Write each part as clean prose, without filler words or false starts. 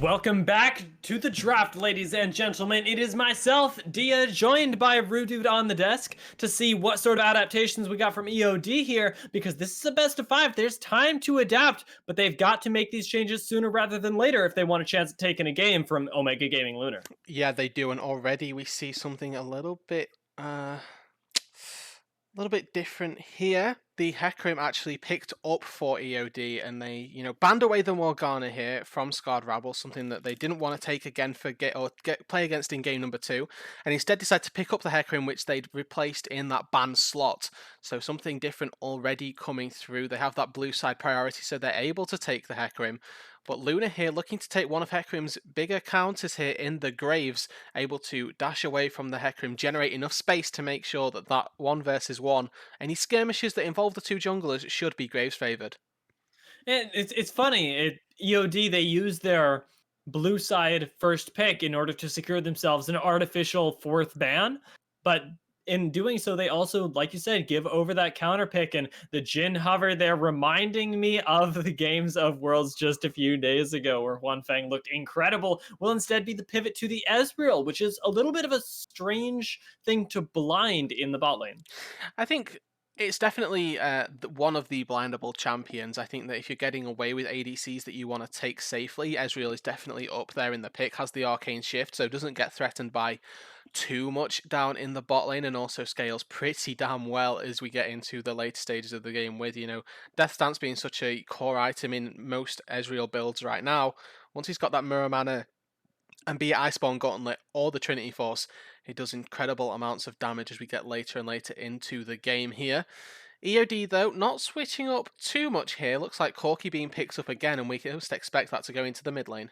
Welcome back to the draft, ladies and gentlemen. It is myself, Dia, joined by Rudude on the desk to see what sort of adaptations we got from EOD here, because this is a best of five. There's time to adapt, but they've got to make these changes sooner rather than later if they want a chance at taking a game from Omega Gaming Lunar. Yeah, they do, and already we see something a little bit different here. The Hecarim actually picked up for EOD, and they, banned away the Morgana here from Scarred Rabble, something that they didn't want to take again for play against in game number 2, and instead decided to pick up the Hecarim, which they'd replaced in that ban slot. So something different already coming through. They have that blue side priority, so they're able to take the Hecarim. But Luna here looking to take one of Hecarim's bigger counters here in the Graves, able to dash away from the Hecarim, generate enough space to make sure that that 1 versus 1, any skirmishes that involve the two junglers should be Graves favoured. And it's funny. EOD, they use their blue side first pick in order to secure themselves an artificial fourth ban, but in doing so, they also, like you said, give over that counter pick, and the Jin hover there reminding me of the games of Worlds just a few days ago where Huan Feng looked incredible will instead be the pivot to the Ezreal, which is a little bit of a strange thing to blind in the bot lane. I think it's definitely one of the blindable champions. I think that if you're getting away with ADCs that you want to take safely, Ezreal is definitely up there in the pick, has the arcane shift, so doesn't get threatened by too much down in the bot lane, and also scales pretty damn well as we get into the later stages of the game with, Death Dance being such a core item in most Ezreal builds right now. Once he's got that mirror mana and be it Iceborne Gauntlet or the Trinity Force, it does incredible amounts of damage as we get later and later into the game here. EOD, though, not switching up too much here. Looks like Corki being picked up again, and we can just expect that to go into the mid lane.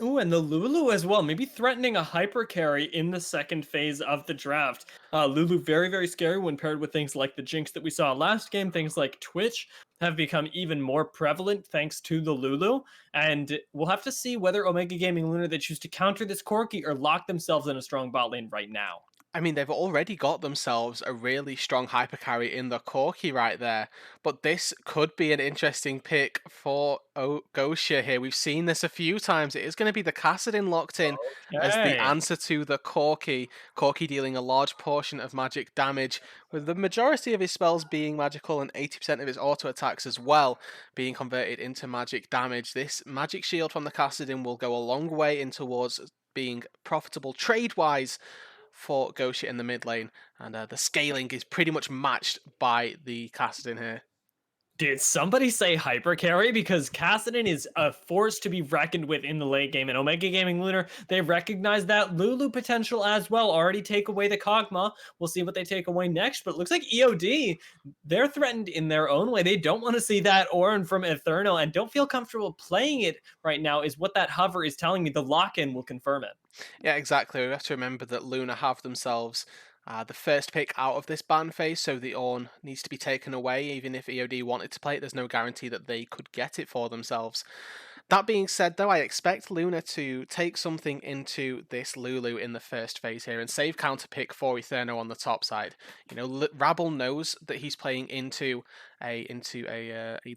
Ooh, and the Lulu as well, maybe threatening a hyper carry in the second phase of the draft. Lulu, very, very scary when paired with things like the Jinx that we saw last game. Things like Twitch have become even more prevalent thanks to the Lulu. And we'll have to see whether Omega Gaming Luna they choose to counter this Corki or lock themselves in a strong bot lane right now. I mean, they've already got themselves a really strong hyper carry in the Corki right there, but this could be an interesting pick for Gosha here. We've seen this a few times. It is going to be the Kassadin locked in as the Okay. answer to the Corki. Corki dealing a large portion of magic damage, with the majority of his spells being magical and 80% of his auto attacks as well being converted into magic damage. This magic shield from the Kassadin will go a long way in towards being profitable trade-wise for Gosha in the mid lane, and the scaling is pretty much matched by the Kassadin here. Did somebody say hyper carry? Because Kassadin is a force to be reckoned with in the late game. And Omega Gaming Lunar, they recognize that Lulu potential as well. Already take away the Kog'Maw. We'll see what they take away next. But it looks like EOD, they're threatened in their own way. They don't want to see that Ornn from Eternal and don't feel comfortable playing it right now, is what that hover is telling me. The lock-in will confirm it. Yeah, exactly. We have to remember that Luna have themselves the first pick out of this ban phase, so the Ornn needs to be taken away. Even if EOD wanted to play it, there's no guarantee that they could get it for themselves. That being said, though, I expect Luna to take something into this Lulu in the first phase here and save counter pick for Etherno on the top side. Rabble knows that he's playing into a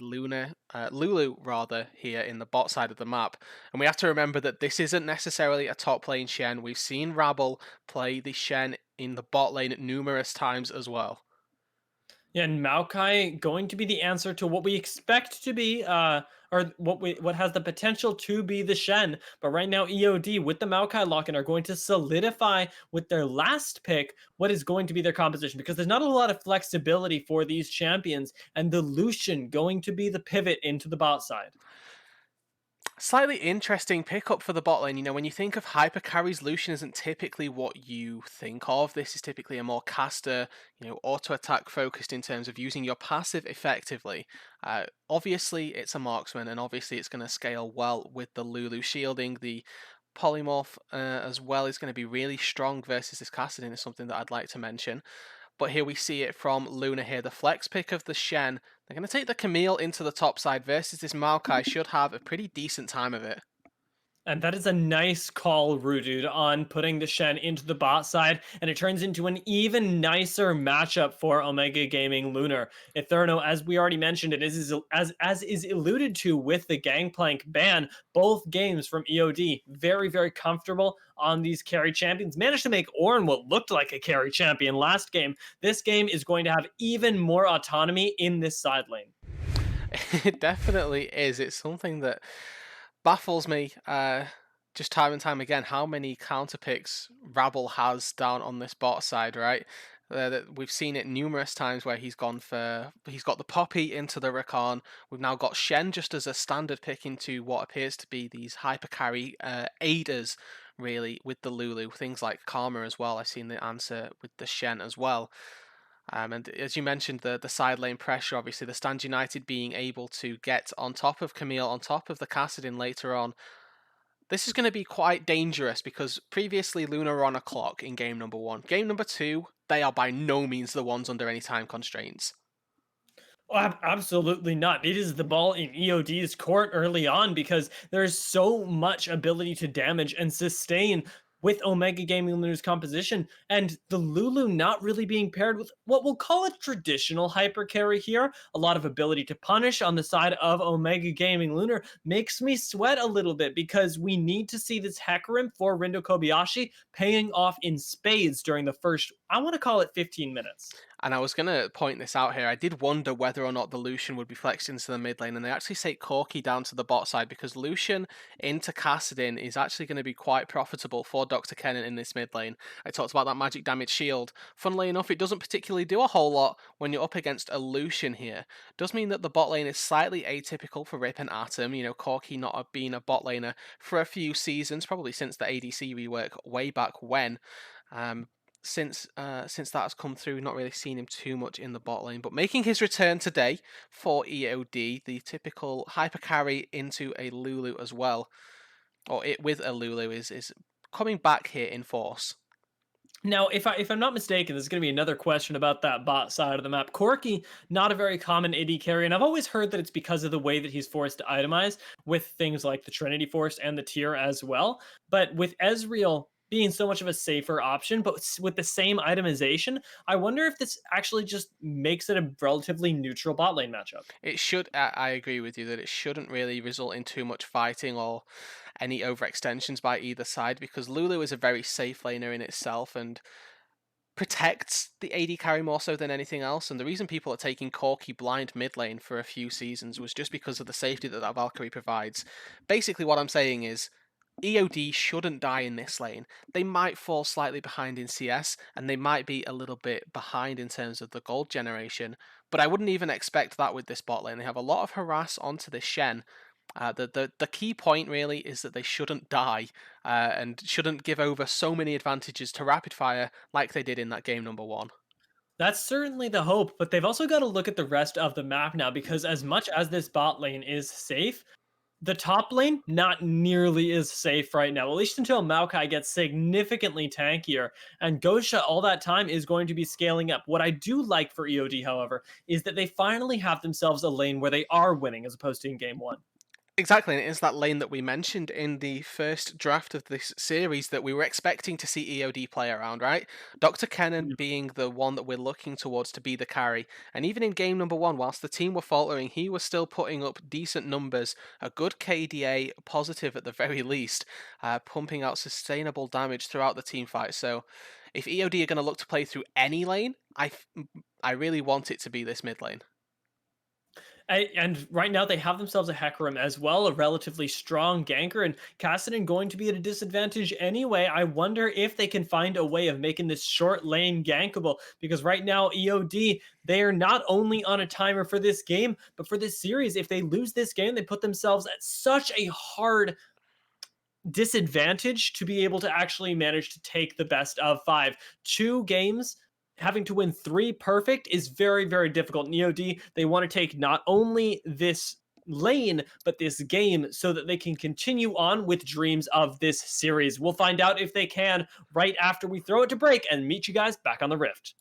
Luna Lulu rather here in the bot side of the map, and we have to remember that this isn't necessarily a top lane Shen. We've seen Rabble play the Shen in the bot lane numerous times as well. Yeah, and Maokai going to be the answer to what we expect to be, or what has the potential to be the Shen. But right now, EOD with the Maokai lock-in are going to solidify with their last pick what is going to be their composition, because there's not a lot of flexibility for these champions, and the Lucian going to be the pivot into the bot side. Slightly interesting pickup for the bot lane. When you think of hyper carries, Lucian isn't typically what you think of. This is typically a more caster, auto attack focused in terms of using your passive effectively. Obviously, it's a marksman, and obviously, it's going to scale well with the Lulu shielding. The polymorph as well is going to be really strong versus this Kassadin is something that I'd like to mention. But here we see it from Luna here, the flex pick of the Shen. They're going to take the Camille into the top side versus this Maokai should have a pretty decent time of it. And that is a nice call, Rudude, on putting the Shen into the bot side, and it turns into an even nicer matchup for Omega Gaming Lunar. Eterno, as we already mentioned, it is as is alluded to with the Gangplank ban, both games from EOD very, very comfortable on these carry champions. Managed to make Ornn what looked like a carry champion last game. This game is going to have even more autonomy in this side lane. It definitely is. It's something that baffles me just time and time again how many counter picks Rabble has down on this bot side, right? We've seen it numerous times where he's got the Poppy into the Rakan. We've now got Shen just as a standard pick into what appears to be these hyper carry aiders, really, with the Lulu. Things like Karma as well. I've seen the answer with the Shen as well. And as you mentioned, the side lane pressure, obviously, the Stand United being able to get on top of Camille, on top of the Kassadin later on. This is going to be quite dangerous because previously Lunar were on a clock in game number 1. Game number 2, they are by no means the ones under any time constraints. Absolutely not. It is the ball in EOD's court early on because there's so much ability to damage and sustain with Omega Gaming Lunar's composition, and the Lulu not really being paired with what we'll call a traditional hyper carry here. A lot of ability to punish on the side of Omega Gaming Lunar makes me sweat a little bit because we need to see this Hecarim for Rindo Kobayashi paying off in spades during the first, I want to call it 15 minutes. And I was going to point this out here. I did wonder whether or not the Lucian would be flexed into the mid lane, and they actually say Corki down to the bot side because Lucian into Kassadin is actually going to be quite profitable for Dr. Kennen in this mid lane. I talked about that magic damage shield. Funnily enough, it doesn't particularly do a whole lot when you're up against a Lucian here. Does mean that the bot lane is slightly atypical for Rip and Atom. You know, Corki not being a bot laner for a few seasons, probably since the ADC rework way back when. Since that has come through, not really seen him too much in the bot lane, but making his return today for EOD, the typical hyper carry into a Lulu as well, or it with a Lulu is coming back here in force. Now, if I'm not mistaken, there's going to be another question about that bot side of the map. Corki, not a very common AD carry, and I've always heard that it's because of the way that he's forced to itemize with things like the Trinity Force and the tier as well. But with Ezreal being so much of a safer option, but with the same itemization, I wonder if this actually just makes it a relatively neutral bot lane matchup. It should, I agree with you that it shouldn't really result in too much fighting or any overextensions by either side because Lulu is a very safe laner in itself and protects the AD carry more so than anything else. And the reason people are taking Corki blind mid lane for a few seasons was just because of the safety that Valkyrie provides. Basically, what I'm saying is EOD shouldn't die in this lane. They might fall slightly behind in CS, and they might be a little bit behind in terms of the gold generation, but I wouldn't even expect that with this bot lane. They have a lot of harass onto this Shen. The key point really is that they shouldn't die and shouldn't give over so many advantages to rapid fire like they did in that game number 1. That's certainly the hope, but they've also got to look at the rest of the map now because as much as this bot lane is safe, the top lane, not nearly as safe right now, at least until Maokai gets significantly tankier. And Gosha, all that time, is going to be scaling up. What I do like for EOD, however, is that they finally have themselves a lane where they are winning as opposed to in game 1. Exactly, and it is that lane that we mentioned in the first draft of this series that we were expecting to see EOD play around, right? Dr. Kennen being the one that we're looking towards to be the carry. And even in game number 1, whilst the team were faltering, he was still putting up decent numbers, a good KDA, positive at the very least, pumping out sustainable damage throughout the team fight. So if EOD are going to look to play through any lane, I really want it to be this mid lane. And right now they have themselves a Hecarim as well, a relatively strong ganker, and Kassadin going to be at a disadvantage anyway. I wonder if they can find a way of making this short lane gankable, because right now EOD, they are not only on a timer for this game, but for this series. If they lose this game, they put themselves at such a hard disadvantage to be able to actually manage to take the best of 5. 2 games having to win 3 perfect is very, very difficult. In EOD, they want to take not only this lane, but this game so that they can continue on with dreams of this series. We'll find out if they can right after we throw it to break and meet you guys back on the Rift.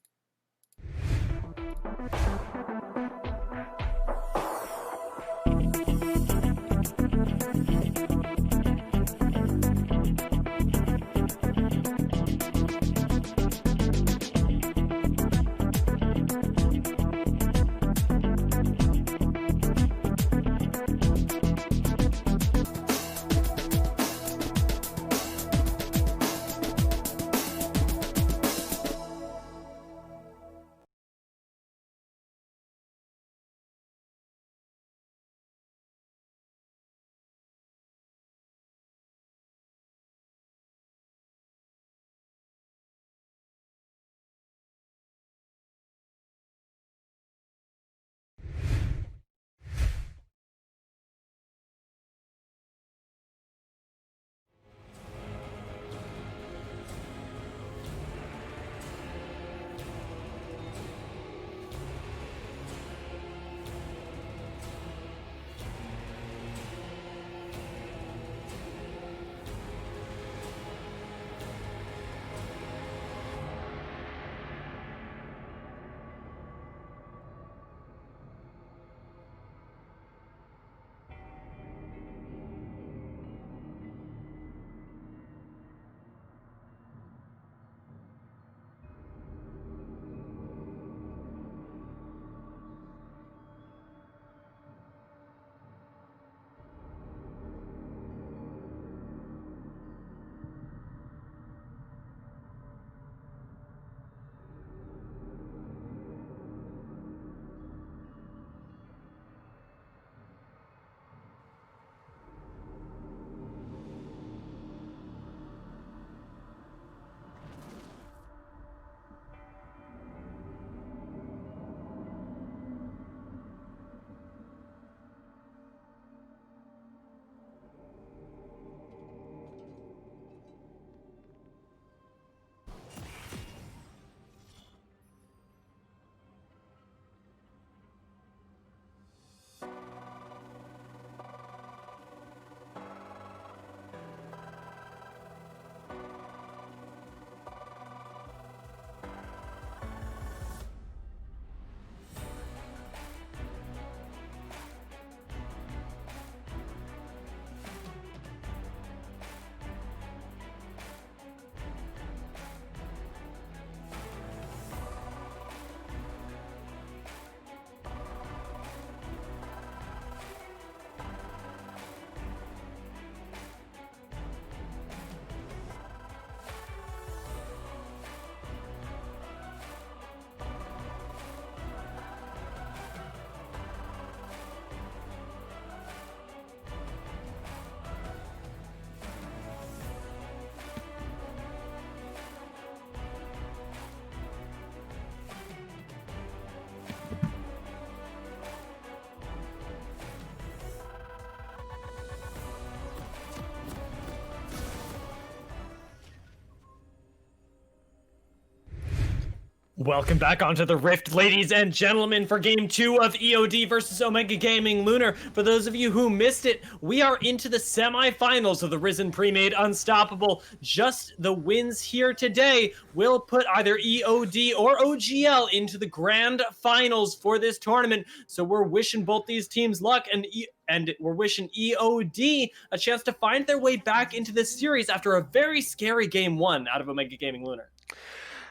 Welcome back onto the Rift, ladies and gentlemen, for Game 2 of EOD versus Omega Gaming Lunar. For those of you who missed it, we are into the semifinals of the Risen Pre-Made Unstoppable. Just the wins here today will put either EOD or OGL into the grand finals for this tournament. So we're wishing both these teams luck, and we're wishing EOD a chance to find their way back into this series after a very scary Game 1 out of Omega Gaming Lunar.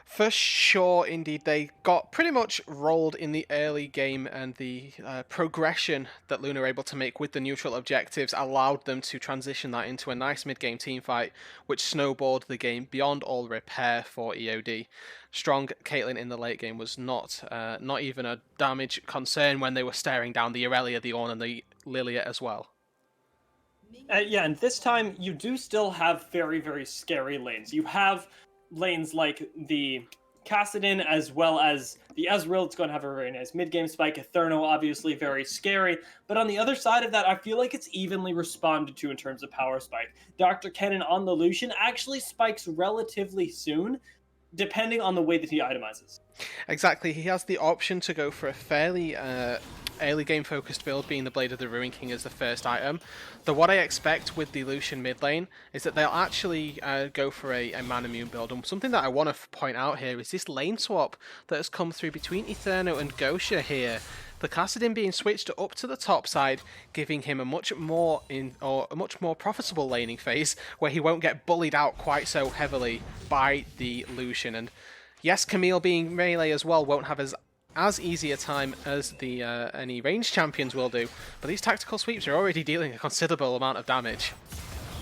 For sure, indeed. They got pretty much rolled in the early game, and the progression that Lunar were able to make with the neutral objectives allowed them to transition that into a nice mid-game team fight, which snowballed the game beyond all repair for EOD. Strong Caitlyn in the late game was not even a damage concern when they were staring down the Aurelia, the Ornn, and the Lilia as well. Yeah, and this time you do still have very, very scary lanes. You have lanes like the Kassadin as well as the Ezreal. It's going to have a very nice mid-game spike. Etherno, obviously very scary. But on the other side of that, I feel like it's evenly responded to in terms of power spike. Dr. Kennen on the Lucian actually spikes relatively soon, depending on the way that he itemizes. Exactly, he has the option to go for a fairly early game focused build, being the Blade of the Ruin King as the first item. Though what I expect with the Lucian mid lane is that they'll actually go for a mana immune build. And something that I want to point out here is this lane swap that has come through between Etherno and Gosha here. The Kassadin being switched up to the top side, giving him a much more profitable laning phase where he won't get bullied out quite so heavily by the Lucian. And yes, Camille being melee as well won't have as easy a time as the any ranged champions will do, but these tactical sweeps are already dealing a considerable amount of damage.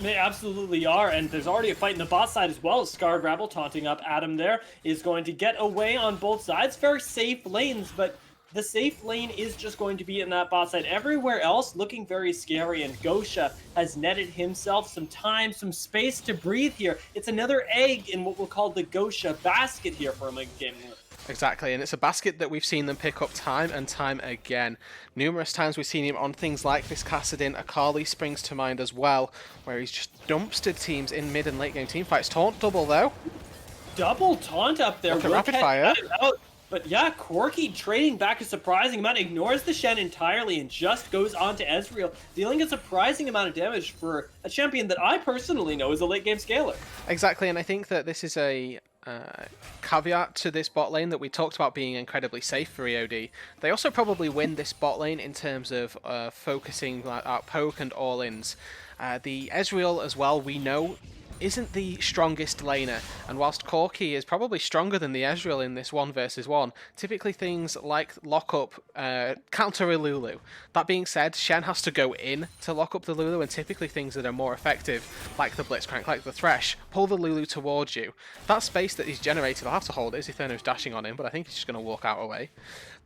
They absolutely are, and there's already a fight in the bot side as well. Scarred Rabble taunting up Adam there is going to get away on both sides. Very safe lanes, but the safe lane is just going to be in that bot side. Everywhere else looking very scary, and Gosha has netted himself some time, some space to breathe here. It's another egg in what we'll call the Gosha basket here for Omega Gaming. Exactly, and it's a basket that we've seen them pick up time and time again. Numerous times we've seen him on things like this Kassadin. Akali springs to mind as well, where he's just dumpstered teams in mid and late game team fights. Taunt double though. Double taunt up there. Rapid fire. But yeah, Corki trading back a surprising amount, ignores the Shen entirely and just goes on to Ezreal, dealing a surprising amount of damage for a champion that I personally know is a late game scaler. Exactly, and I think that this is a caveat to this bot lane that we talked about being incredibly safe for EOD. They also probably win this bot lane in terms of focusing out poke and all-ins. The Ezreal as well, we know, isn't the strongest laner, and whilst Corki is probably stronger than the Ezreal in this 1 versus 1, typically things like lock up counter a Lulu. That being said, Shen has to go in to lock up the Lulu, and typically things that are more effective, like the Blitzcrank, like the Thresh, pull the Lulu towards you. That space that he's generated, I'll have to hold it as Etherno's dashing on him, but I think he's just going to walk out away.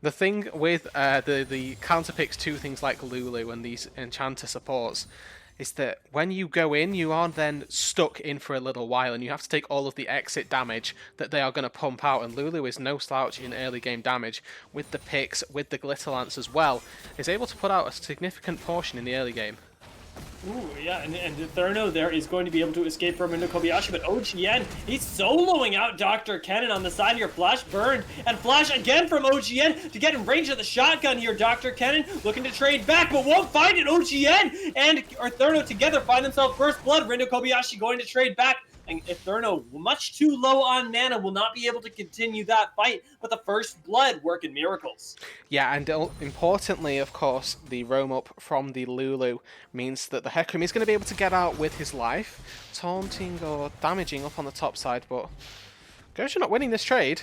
The thing with the counter picks to things like Lulu and these Enchanter supports is that when you go in, you are then stuck in for a little while, and you have to take all of the exit damage that they are going to pump out, and Lulu is no slouch in early game damage, with the picks, with the Glitter Lance as well, is able to put out a significant portion in the early game. Ooh, yeah, and Etherno there is going to be able to escape from Rendo Kobayashi, but OGN, he's soloing out Dr. Kennen on the side here. Flash burned, and flash again from OGN to get in range of the shotgun here. Dr. Kennen looking to trade back, but won't find it. OGN and Etherno together find themselves first blood. Rendo Kobayashi going to trade back, and Etherno, much too low on mana, will not be able to continue that fight, but the first blood working miracles. Yeah, and importantly, of course, the roam up from the Lulu means that the Hecarim is going to be able to get out with his life, taunting or damaging up on the top side, but Gosha not winning this trade.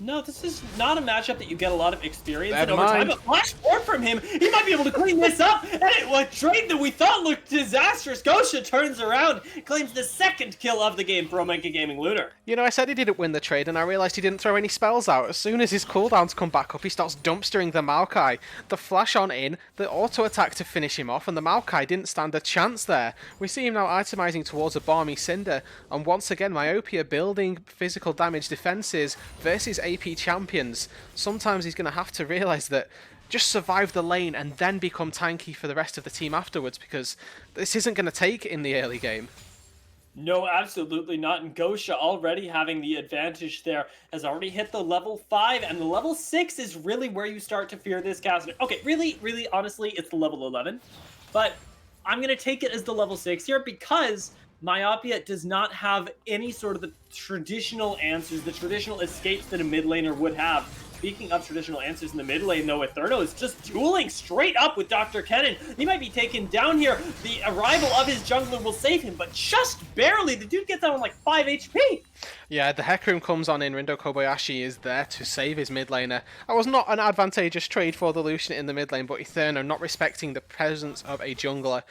No, this is not a matchup that you get a lot of experience in Never over time, mind. but flash forward from him, he might be able to clean this up, and a trade that we thought looked disastrous. Gosha turns around, claims the second kill of the game for Omega Gaming Lunar. You know, I said he didn't win the trade, and I realised he didn't throw any spells out. As soon as his cooldowns come back up, he starts dumpstering the Maokai. The flash on in, the auto attack to finish him off, and the Maokai didn't stand a chance there. We see him now itemizing towards a Balmy Cinder, and once again, Myopia building physical damage defenses versus AP champions. Sometimes he's going to have to realise that just survive the lane and then become tanky for the rest of the team afterwards, because this isn't going to take in the early game. No, absolutely not. And Gosha already having the advantage there has already hit the level 5, and the level 6 is really where you start to fear this cast. Okay, really, really, honestly, it's the level 11. But I'm going to take it as the level 6 here because Myopia does not have any sort of the traditional answers, the traditional escapes that a mid laner would have. Speaking of traditional answers in the mid lane, though, Eterno is just dueling straight up with Dr. Kennen. He might be taken down here. The arrival of his jungler will save him, but just barely. The dude gets down on like 5 HP. Yeah, the Hecarim comes on in. Rindo Kobayashi is there to save his mid laner. That was not an advantageous trade for the Lucian in the mid lane, but Eterno, not respecting the presence of a jungler,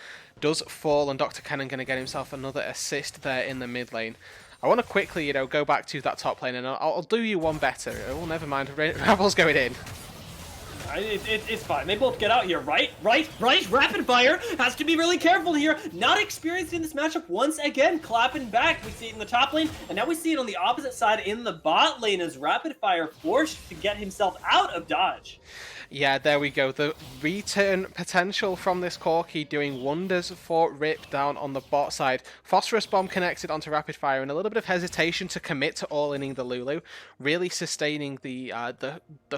does fall, and Dr. Kennen going to get himself another assist there in the mid lane. I want to quickly, go back to that top lane, and I'll do you one better. Oh, never mind. Rebel's going in. It's fine. They both get out here, right? Rapid fire has to be really careful here. Not experienced in this matchup once again. Clapping back. We see it in the top lane, and now we see it on the opposite side in the bot lane as Rapid Fire forced to get himself out of dodge. Yeah, there we go. The return potential from this Corki doing wonders for Rip down on the bot side. Phosphorus Bomb connected onto Rapid Fire and a little bit of hesitation to commit to all-inning the Lulu, really sustaining the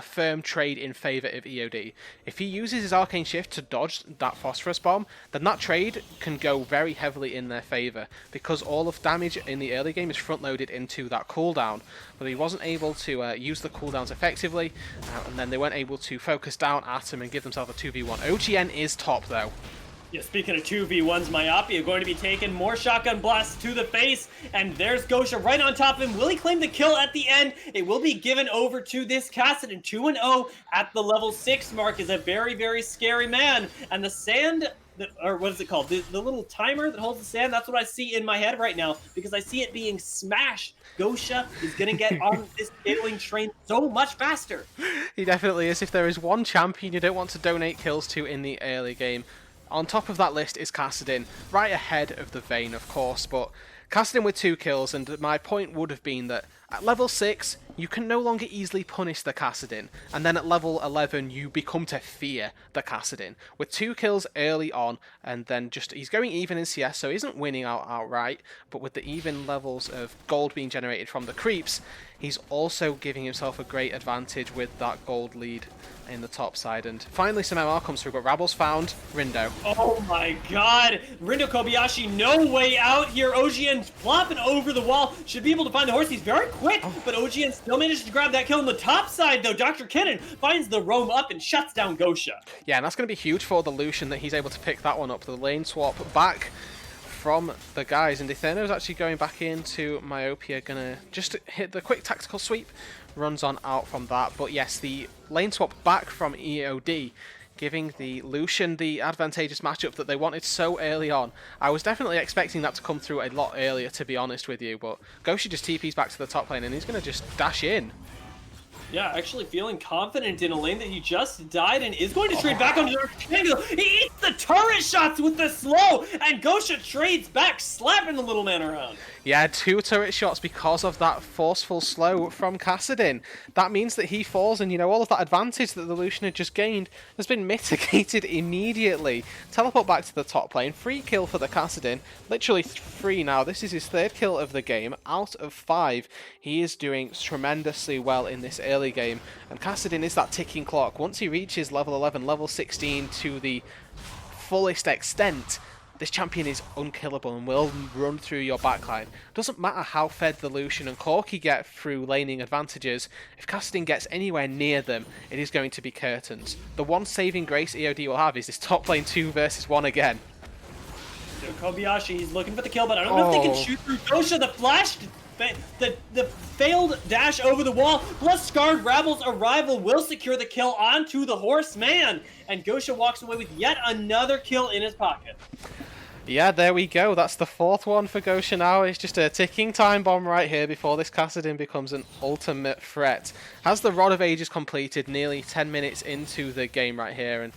firm trade in favour of EOD. If he uses his Arcane Shift to dodge that Phosphorus Bomb, then that trade can go very heavily in their favour because all of damage in the early game is front-loaded into that cooldown. But he wasn't able to use the cooldowns effectively, and then they weren't able to focus down at him and give themselves a 2v1. OGN is top though. Yeah, speaking of 2v1s, Myopia going to be taking more shotgun blasts to the face, and there's Gosha right on top of him. Will he claim the kill at the end? It will be given over to this Kassadin. 2-0 at the level 6 mark is a very, very scary man, and the sand... or what is it called? The little timer that holds the sand, that's what I see in my head right now, because I see it being smashed. Gosha is going to get on this scaling train so much faster. He definitely is. If there is one champion you don't want to donate kills to in the early game, on top of that list is Kassadin, right ahead of the Vayne, of course, but Kassadin with 2 kills, and my point would have been that at level 6, you can no longer easily punish the Kassadin, and then at level 11, you become to fear the Kassadin. With 2 kills early on, and then he's going even in CS, so he isn't winning outright, but with the even levels of gold being generated from the creeps, he's also giving himself a great advantage with that gold lead in the top side. And finally some MR comes through, but Rabel's found Rindo. Oh my god! Rindo Kobayashi, no way out here. OGN flopping over the wall. Should be able to find the horse. He's very quick, but OGN still manages to grab that kill on the top side, though. Dr. Kennen finds the roam up and shuts down Gosha. Yeah, and that's going to be huge for the Lucian that he's able to pick that one up. The lane swap back from the guys, and Eterno's actually going back into Myopia, gonna just hit the quick tactical sweep, runs on out from that. But yes, the lane swap back from EOD, giving the Lucian the advantageous matchup that they wanted so early on. I was definitely expecting that to come through a lot earlier, to be honest with you, but Gosha just TP's back to the top lane and he's gonna just dash in. Yeah, actually feeling confident in a lane that he just died and is going to trade back onto the rectangle. He eats the turret shots with the slow, and Gosha trades back, slapping the little man around. Yeah, 2 turret shots because of that forceful slow from Kassadin. That means that he falls, and all of that advantage that the Lucian had just gained has been mitigated immediately. Teleport back to the top lane, free kill for the Kassadin, literally 3 now. This is his 3rd kill of the game out of 5. He is doing tremendously well in this early game, and Kassadin is that ticking clock. Once he reaches level 11, level 16 to the fullest extent, this champion is unkillable and will run through your backline. Doesn't matter how fed the Lucian and Corki get through laning advantages, if Kassadin gets anywhere near them, it is going to be curtains. The one saving grace EOD will have is this top lane 2 versus 1 again. So Kobayashi, he's looking for the kill, but I don't know if they can shoot through Gosha. The flash, the failed dash over the wall, plus Scarred Rabel's arrival will secure the kill onto the horseman, and Gosha walks away with yet another kill in his pocket. Yeah, there we go. That's the 4th one for Gosha now. It's just a ticking time bomb right here before this Kassadin becomes an ultimate threat. Has the Rod of Ages completed nearly 10 minutes into the game right here, and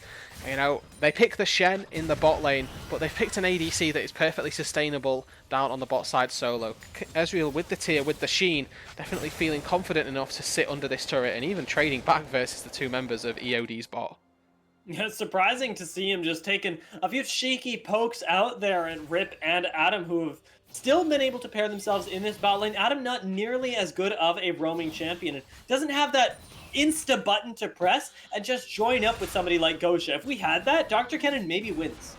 they pick the Shen in the bot lane, but they've picked an ADC that is perfectly sustainable down on the bot side solo. Ezreal with the Tear, with the Sheen, definitely feeling confident enough to sit under this turret and even trading back versus the 2 members of EOD's bot. Yeah, it's surprising to see him just taking a few cheeky pokes out there at Rip and Adam, who have still been able to pair themselves in this bot lane. Adam not nearly as good of a roaming champion and doesn't have that insta button to press and just join up with somebody like Gosha. If we had that, Dr. Cannon maybe wins.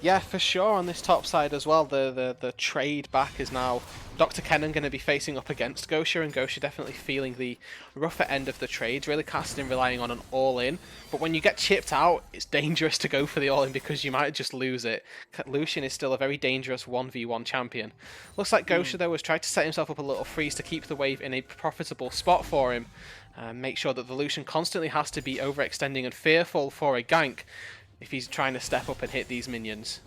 Yeah, for sure on this top side as well. The trade back is now Dr. Kennan going to be facing up against Gosha, and Gosha definitely feeling the rougher end of the trades, really casting relying on an all-in. But when you get chipped out, it's dangerous to go for the all-in because you might just lose it. Lucian is still a very dangerous 1v1 champion. Looks like Gosha, though, has tried to set himself up a little freeze to keep the wave in a profitable spot for him. Make sure that the Lucian constantly has to be overextending and fearful for a gank if he's trying to step up and hit these minions.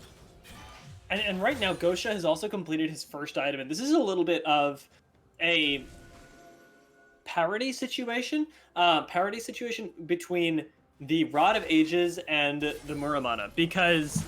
And right now, Gosha has also completed his first item, and this is a little bit of a parity situation. Between the Rod of Ages and the Muramana, because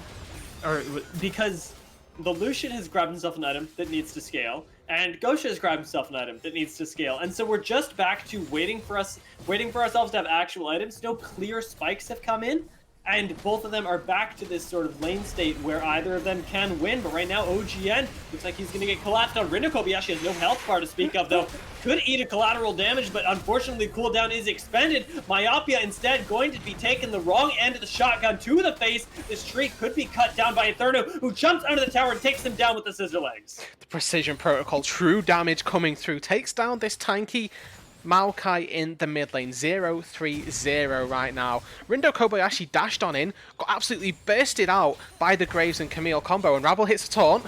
the Lucian has grabbed himself an item that needs to scale, and Gosha has grabbed himself an item that needs to scale, and so we're just back to waiting for ourselves to have actual items. No clear spikes have come in. And both of them are back to this sort of lane state where either of them can win. But right now, OGN looks like he's going to get collapsed on. Rinno Kobayashi has no health bar to speak of, though. Could eat a collateral damage, but unfortunately, cooldown is expended. Myopia instead going to be taking the wrong end of the shotgun to the face. This tree could be cut down by Eterno, who jumps under the tower and takes him down with the scissor legs. The precision protocol, true damage coming through, takes down this tanky Maokai in the mid lane, 0-3-0 right now. Rindo Kobayashi dashed on in, got absolutely bursted out by the Graves and Camille combo, and Rabble hits a taunt.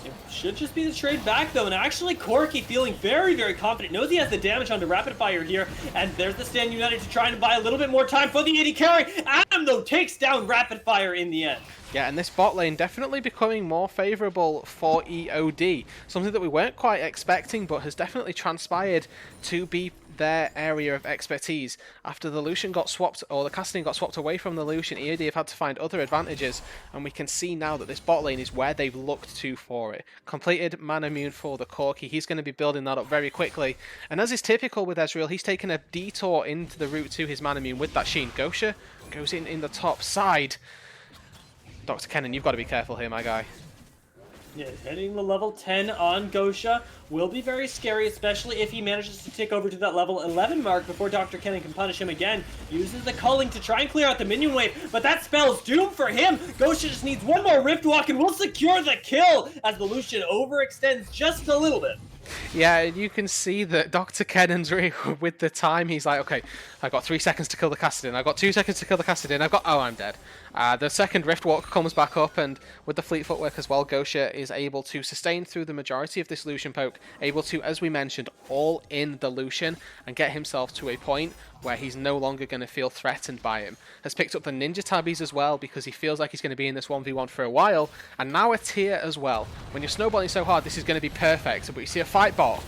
It should just be the trade back, though, and actually Corki feeling very, very confident, knows he has the damage onto Rapid Fire here, and there's the Stand United to try and buy a little bit more time for the AD carry. Adam, though, takes down Rapid Fire in the end. Yeah, and this bot lane definitely becoming more favourable for EOD. Something that we weren't quite expecting, but has definitely transpired to be their area of expertise. After the Lucian got swapped, or the casting got swapped away from the Lucian, EOD have had to find other advantages, and we can see now that this bot lane is where they've looked to for it. Completed mana immune for the Corki. He's going to be building that up very quickly, and as is typical with Ezreal, he's taken a detour into the route to his mana immune with that Sheen. Gosha goes in the top side. Dr. Kennan, you've got to be careful here, my guy. Yeah, hitting the level 10 on Gosha will be very scary, especially if he manages to tick over to that level 11 mark before Dr. Kennan can punish him again. Uses the culling to try and clear out the minion wave, but that spell's doomed for him. Gosha just needs one more Rift Walk and will secure the kill as the Lucian overextends just a little bit. Yeah, you can see that Dr. Kennan's with the time, he's like, okay, I've got 3 seconds to kill the Castadin, I've got 2 seconds to kill the Castadin, oh, I'm dead. The second Rift Walk comes back up, and with the fleet footwork as well, Gosha is able to sustain through the majority of this Lucian poke, able to, as we mentioned, all in the Lucian and get himself to a point where he's no longer going to feel threatened by him. Has picked up the Ninja Tabbies as well because he feels like he's going to be in this 1v1 for a while, and now a tier as well. When you're snowballing so hard, this is going to be perfect, but you see a fight bot.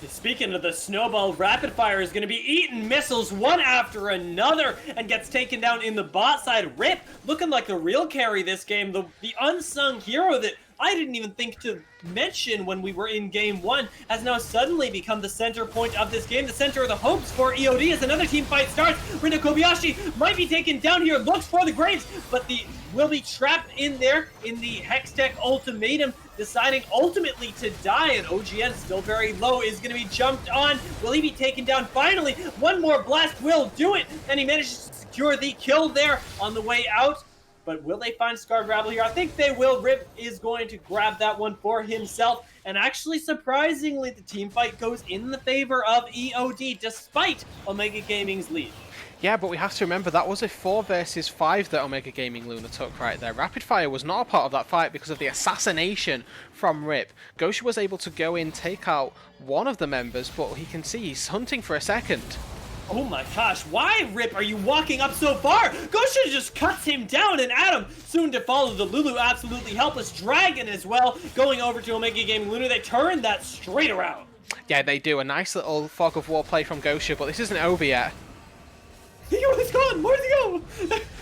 Speaking of the snowball, Rapid Fire is going to be eating missiles one after another and gets taken down in the bot side. Rip looking like the real carry this game, the unsung hero that I didn't even think to mention when we were in game 1, has now suddenly become the center point of this game, the center of the hopes for EOD as another team fight starts. Rinno Kobayashi might be taken down here, looks for the Graves, but will be trapped in there in the Hextech ultimatum, deciding ultimately to die, and OGN still very low, is going to be jumped on. Will he be taken down finally? One more blast will do it, and he manages to secure the kill there on the way out. But will they find Scarred Rabble here? I think they will. Rip is going to grab that one for himself. And actually, surprisingly, the team fight goes in the favor of EOD, despite Omega Gaming's lead. Yeah, but we have to remember that was a 4 versus 5 that Omega Gaming Lunar took right there. Rapid Fire was not a part of that fight because of the assassination from Rip. Gosha was able to go in, take out one of the members, but he can see he's hunting for a second. Oh my gosh, why, Rip, are you walking up so far? Gosha just cuts him down, and Adam, soon to follow, the Lulu absolutely helpless. Dragon as well, going over to Omega Gaming Lunar. They turn that straight around. Yeah, they do. A nice little fog of war play from Gosha, but this isn't over yet. He's gone! Where'd he go?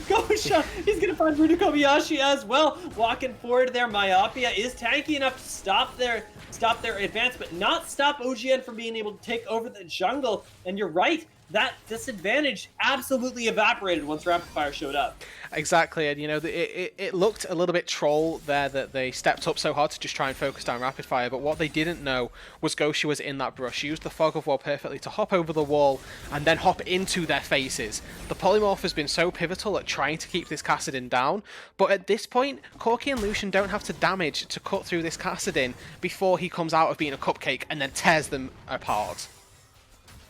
Gosha! He's gonna find Rinno Kobayashi as well. Walking forward there, Myopia is tanky enough to stop their advance, but not stop OGN from being able to take over the jungle. And you're right, that disadvantage absolutely evaporated once Rapid Fire showed up. Exactly, and you know, it looked a little bit troll there that they stepped up so hard to just try and focus down Rapid Fire, but what they didn't know was Gosha was in that brush, used the Fog of War perfectly to hop over the wall and then hop into their faces. The Polymorph has been so pivotal at trying to keep this Kassadin down, but at this point, Corki and Lucian don't have to damage to cut through this Kassadin before he comes out of being a cupcake and then tears them apart.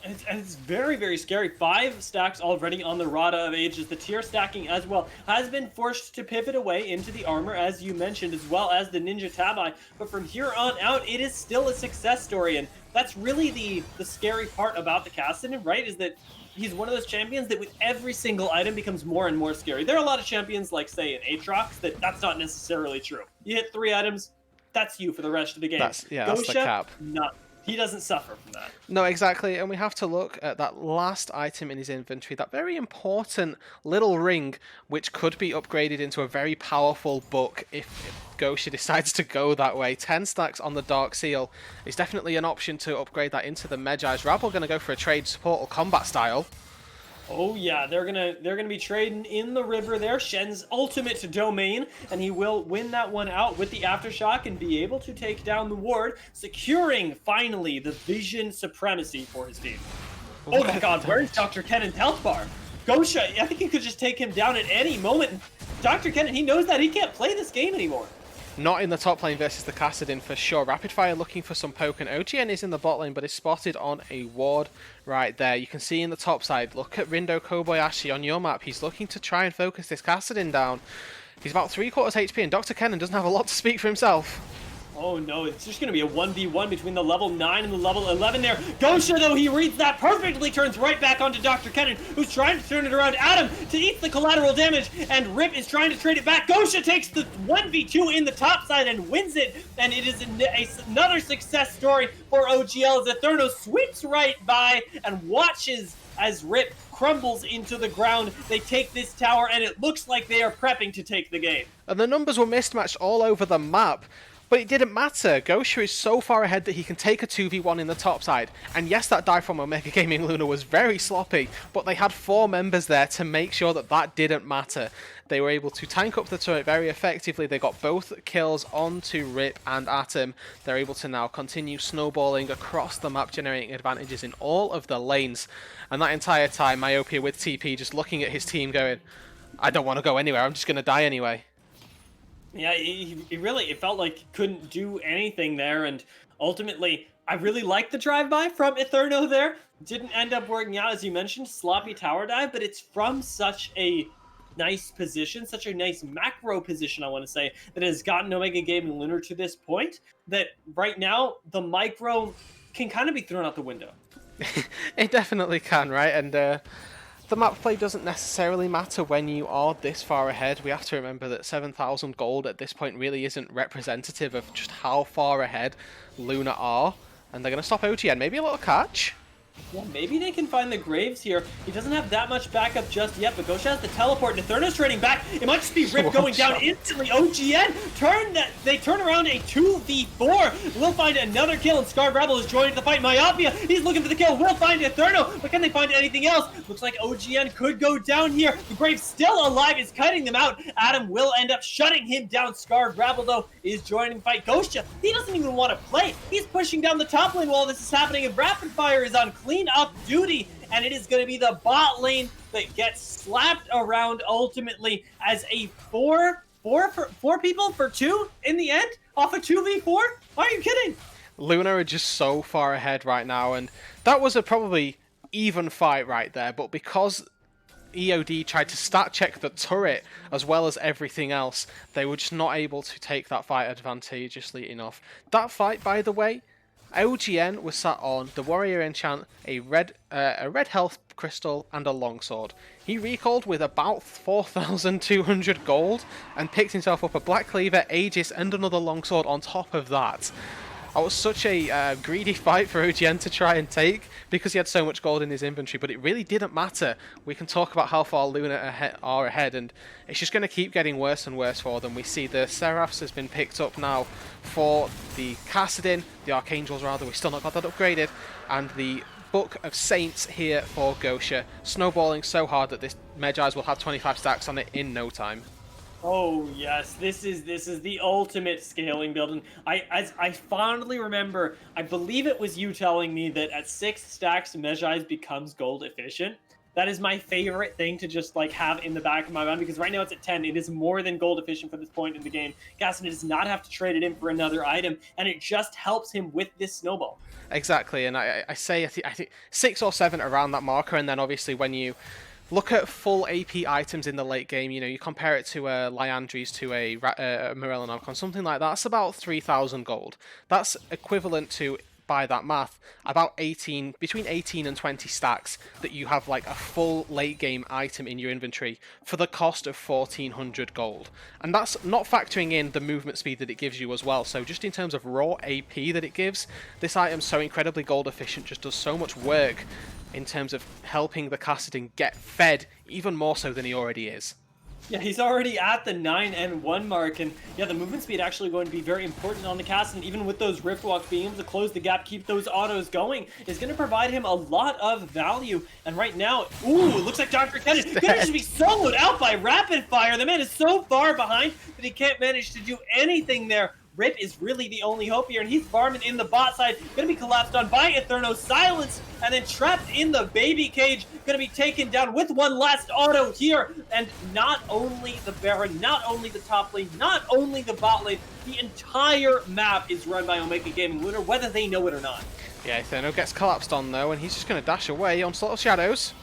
And it's very, very scary. 5 stacks already on the Rada of Ages. The tier stacking as well has been forced to pivot away into the armor, as you mentioned, as well as the Ninja Tabi. But from here on out, it is still a success story. And that's really the scary part about the Kassadin, right? Is that he's one of those champions that with every single item becomes more and more scary. There are a lot of champions, like, say, in Aatrox, that's not necessarily true. You hit 3 items, that's you for the rest of the game. That's the cap. Not. He doesn't suffer from that. No, exactly, and we have to look at that last item in his inventory, that very important little ring, which could be upgraded into a very powerful book if Gosha decides to go that way. 10 stacks on the Dark Seal is definitely an option to upgrade that into the Medjai's. Rabble going to go for a trade support or combat style. Oh yeah, they're gonna be trading in the river there. Shen's ultimate domain, and he will win that one out with the Aftershock and be able to take down the ward, securing finally the vision supremacy for his team. Oh my god, where's Dr. Kennan's health bar? Gosha, I think he could just take him down at any moment. Dr. Kennan, he knows that he can't play this game anymore. Not in the top lane versus the Kassadin for sure. Rapid Fire looking for some poke, and OGN is in the bot lane, but is spotted on a ward right there. You can see in the top side, look at Rindo Kobayashi on your map. He's looking to try and focus this Kassadin down. He's about 3/4 HP, and Dr. Kennan doesn't have a lot to speak for himself. Oh no, it's just going to be a 1v1 between the level 9 and the level 11 there. Gosha, though, he reads that perfectly, turns right back onto Dr. Kennan, who's trying to turn it around. Adam to eat the collateral damage, and Rip is trying to trade it back. Gosha takes the 1v2 in the top side and wins it, and it is another success story for OGL as Etherno sweeps right by and watches as Rip crumbles into the ground. They take this tower, and it looks like they are prepping to take the game. And the numbers were mismatched all over the map. But it didn't matter. Gosha is so far ahead that he can take a 2v1 in the top side. And yes, that dive from Omega Gaming Lunar was very sloppy, but they had 4 members there to make sure that that didn't matter. They were able to tank up the turret very effectively. They got both kills onto Rip and Atom. They're able to now continue snowballing across the map, generating advantages in all of the lanes. And that entire time, Myopia with TP just looking at his team going, I don't want to go anywhere, I'm just going to die anyway. Yeah, it felt like he couldn't do anything there, and ultimately, I really liked the drive-by from Etherno there. Didn't end up working out, as you mentioned, sloppy tower dive, but it's from such a nice position, such a nice macro position, I want to say, that has gotten Omega Gaming Lunar to this point, that right now, the micro can kind of be thrown out the window. It definitely can, right? And the map play doesn't necessarily matter when you are this far ahead. We have to remember that 7,000 gold at this point really isn't representative of just how far ahead Lunar are. And they're going to stop OGN. Maybe a little catch. Yeah, maybe they can find the Graves here. He doesn't have that much backup just yet, but Gosha has the teleport, and Etherno's trading back. It might just be Rip going down instantly. OGN they turn around a 2v4. We'll find another kill, and Scarred Rebel is joining the fight. Myopia, he's looking for the kill. We'll find Etherno, but can they find anything else? Looks like OGN could go down here. The Graves still alive, is cutting them out. Adam will end up shutting him down. Scarred Rebel, though, is joining the fight. Gosha, he doesn't even want to play. He's pushing down the top lane while this is happening, and Rapid Fire is on clean up duty, and it is going to be the bot lane that gets slapped around ultimately as a four people for 2 in the end off a 2v4. Are you kidding? Lunar are just so far ahead right now, and that was a probably even fight right there, but because EOD tried to stat check the turret as well as everything else, they were just not able to take that fight advantageously enough. That fight, by the way, OGN was sat on the Warrior Enchant, a red health crystal, and a longsword. He recalled with about 4,200 gold and picked himself up a Black Cleaver, Aegis, and another longsword on top of that. That was such a greedy fight for OGN to try and take because he had so much gold in his inventory, but it really didn't matter. We can talk about how far Lunar are ahead, and it's just going to keep getting worse and worse for them. We see the Seraphs has been picked up now for the Kassadin, the Archangels rather, we still not got that upgraded, and the Book of Saints here for Gosha, snowballing so hard that this Medjai's will have 25 stacks on it in no time. Oh yes, this is the ultimate scaling build, and I fondly remember, I believe it was you telling me that at 6 stacks Mejai's becomes gold efficient. That is my favorite thing to just like have in the back of my mind, because right now it's at 10. It is more than gold efficient for this point in the game. Gaston does not have to trade it in for another item, and it just helps him with this snowball. Exactly, and I think 6 or 7 around that marker, and then obviously when you look at full AP items in the late game, you know, you compare it to a Liandry's, to a Morellonomicon, something like that, that's about 3,000 gold. That's equivalent to, by that math, about between 18 and 20 stacks that you have like a full late game item in your inventory for the cost of 1,400 gold. And that's not factoring in the movement speed that it gives you as well. So just in terms of raw AP that it gives, this item's so incredibly gold efficient, just does so much work in terms of helping the Kassadin get fed even more so than he already is. Yeah, he's already at the 9 and 1 mark, and yeah, the movement speed actually going to be very important on the Kassadin. Even with those Rift Walks, being able to close the gap, keep those autos going, is going to provide him a lot of value. And right now, ooh, it looks like Dr. Ken is going to just be soloed out by Rapid Fire. The man is so far behind that he can't manage to do anything there. Rip is really the only hope here, and he's farming in the bot side. Going to be collapsed on by Etherno, silenced, and then trapped in the baby cage. Going to be taken down with one last auto here. And not only the Baron, not only the top lane, not only the bot lane, the entire map is run by Omega Gaming Lunar, whether they know it or not. Yeah, Etherno gets collapsed on though, and he's just going to dash away on Slot of Shadows.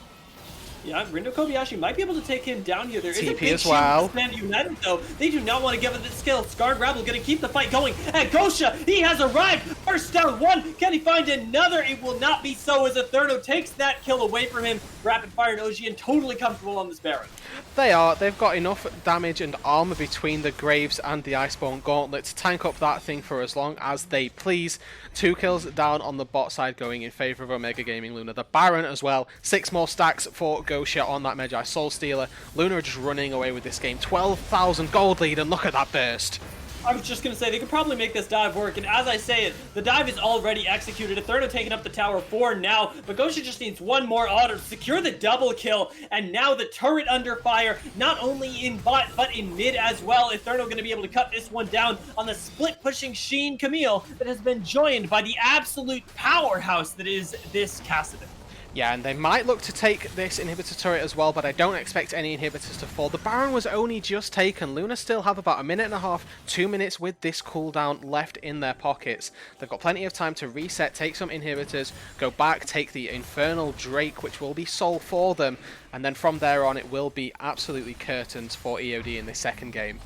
Yeah, Rindo Kobayashi might be able to take him down here. There is a TP big as well. shield to Stand United, though. They do not want to give it the skill. Scarred Rabble going to keep the fight going. And Gosha, he has arrived. First down one. Can he find another? It will not be so, as Etherno takes that kill away from him. Rapid Fire and OGN totally comfortable on this Baron. They are. They've got enough damage and armor between the Graves and the Iceborne Gauntlet to tank up that thing for as long as they please. 2 kills down on the bot side going in favor of Omega Gaming Lunar. The Baron as well. 6 more stacks for Gosha on that Medjai Soul Stealer. Lunar are just running away with this game. 12,000 gold lead, and look at that burst. I was just going to say, they could probably make this dive work, and as I say it, the dive is already executed. Etherno taking up the tower 4 now, but Gosha just needs one more auto to secure the double kill, and now the turret under fire, not only in bot, but in mid as well. Etherno going to be able to cut this one down on the split-pushing Sheen Camille that has been joined by the absolute powerhouse that is this Kassadin. Yeah, and they might look to take this inhibitor turret as well, but I don't expect any inhibitors to fall. The Baron was only just taken. Luna still have about 1.5 minutes, 2 minutes with this cooldown left in their pockets. They've got plenty of time to reset, take some inhibitors, go back, take the Infernal Drake, which will be soul for them, and then from there on it will be absolutely curtains for EOD in this second game.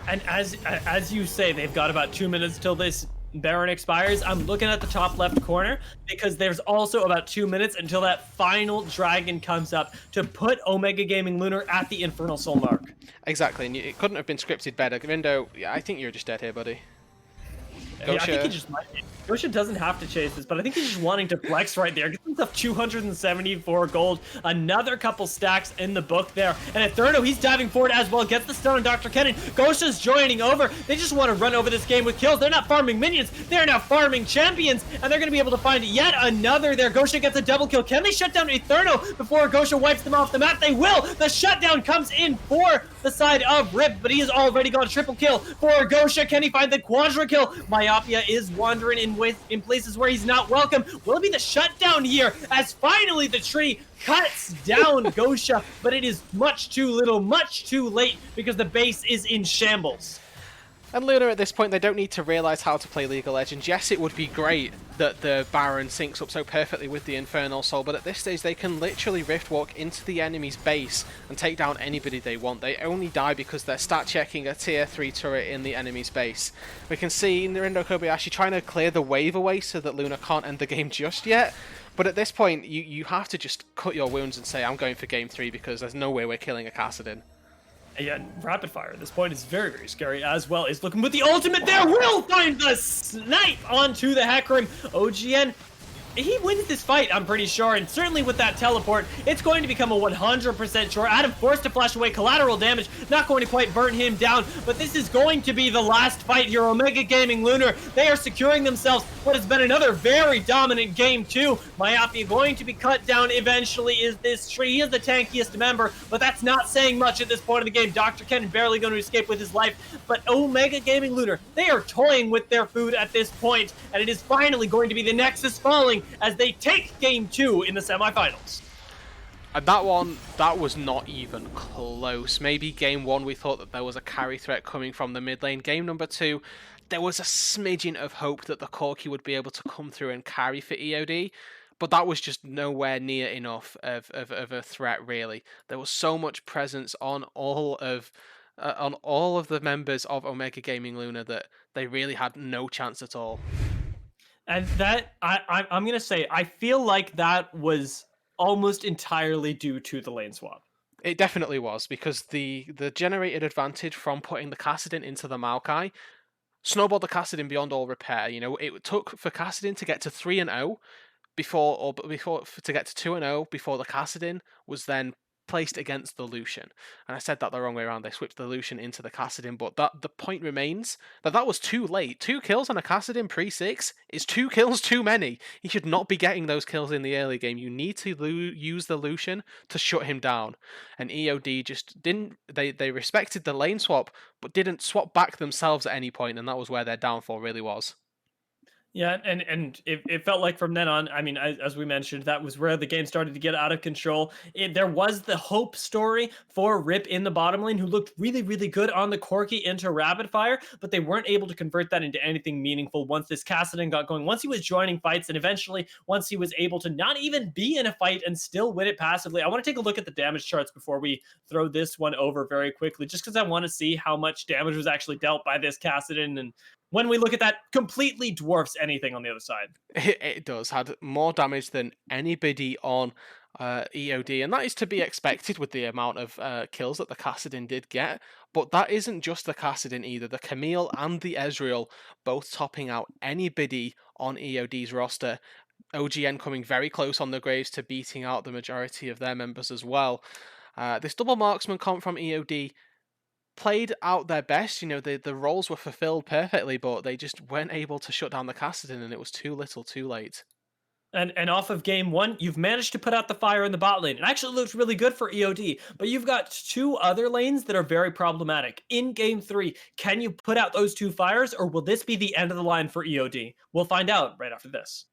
And as you say, they've got about 2 minutes till this Baron expires. I'm looking at the top left corner because there's also about 2 minutes until that final dragon comes up to put Omega Gaming Lunar at the Infernal Soul mark. Exactly, and it couldn't have been scripted better. Rindo, yeah, I think you're just dead here, buddy. Yeah, I think he just might be. Gosha doesn't have to chase this, but I think he's just wanting to flex right there. Gets himself 274 gold. Another couple stacks in the book there. And Etherno, he's diving forward as well. Gets the stun on Dr. Kennen. Gosha's joining over. They just want to run over this game with kills. They're not farming minions. They're now farming champions. And they're going to be able to find yet another there. Gosha gets a double kill. Can they shut down Etherno before Gosha wipes them off the map? They will. The shutdown comes in for the side of Rip, but he has already got a triple kill for Gosha. Can he find the quadra kill? Myopia is wandering in places where he's not welcome. Will it be the shutdown here as finally the tree cuts down Gosha, but it is much too little, much too late because the base is in shambles. And Lunar at this point, they don't need to realise how to play League of Legends. Yes, it would be great that the Baron syncs up so perfectly with the Infernal Soul, but at this stage they can literally Rift Walk into the enemy's base and take down anybody they want. They only die because they're stat checking a tier 3 turret in the enemy's base. We can see Narindo Kobayashi trying to clear the wave away so that Lunar can't end the game just yet. But at this point, you have to just cut your wounds and say, I'm going for game 3 because there's no way we're killing a Kassadin. Yeah, Rapid Fire at this point is very, very scary as well. Is looking with the ultimate there. Will find the snipe onto the Hecarim. OGN he wins this fight, I'm pretty sure, and certainly with that teleport, it's going to become a 100% sure. Adam forced to flash away collateral damage, not going to quite burn him down, but this is going to be the last fight here. Omega Gaming Lunar, they are securing themselves what has been another very dominant game too. Myopia going to be cut down eventually. Is this tree? He is the tankiest member, but that's not saying much at this point of the game. Dr. Ken barely going to escape with his life, but Omega Gaming Lunar, they are toying with their food at this point, and it is finally going to be the Nexus falling as they take game 2 in the semifinals. And that one, that was not even close. Maybe game 1 we thought that there was a carry threat coming from the mid lane. Game number 2, there was a smidgen of hope that the Corki would be able to come through and carry for EOD, but that was just nowhere near enough of a threat, really. There was so much presence on all of the members of Omega Gaming Luna that they really had no chance at all. And that, I'm going to say, I feel like that was almost entirely due to the lane swap. It definitely was, because the generated advantage from putting the Kassadin into the Maokai snowballed the Kassadin beyond all repair. You know, it took for Kassadin to get to 3-0 before to get to 2-0 before the Kassadin was then placed against the Lucian. And I said that the wrong way around. They switched the Lucian into the Kassadin, but the point remains that was too late. 2 kills on a Kassadin pre-6 is 2 kills too many. He should not be getting those kills in the early game. You need to use the Lucian to shut him down. And EOD just didn't. They respected the lane swap, but didn't swap back themselves at any point, and that was where their downfall really was. Yeah, and it felt like from then on, I mean, as we mentioned, that was where the game started to get out of control. There was the hope story for Rip in the bottom lane, who looked really, really good on the Corki into rapid fire, but they weren't able to convert that into anything meaningful once this Kassadin got going, once he was joining fights, and eventually once he was able to not even be in a fight and still win it passively. I want to take a look at the damage charts before we throw this one over very quickly, just because I want to see how much damage was actually dealt by this Kassadin, and when we look at that, completely dwarfs anything on the other side. It does. Had more damage than anybody on EOD, and that is to be expected with the amount of kills that the Kassadin did get. But that isn't just the Kassadin either. The Camille and the Ezreal both topping out anybody on EOD's roster. OGN coming very close on the Graves to beating out the majority of their members as well. This double marksman comp from EOD played out their best. You know, the roles were fulfilled perfectly, but they just weren't able to shut down the Kassadin, and it was too little too late. And off of game 1, you've managed to put out the fire in the bot lane. It actually looks really good for EOD, but you've got 2 other lanes that are very problematic. In game 3, can you put out those 2 fires, or will this be the end of the line for EOD? We'll find out right after this.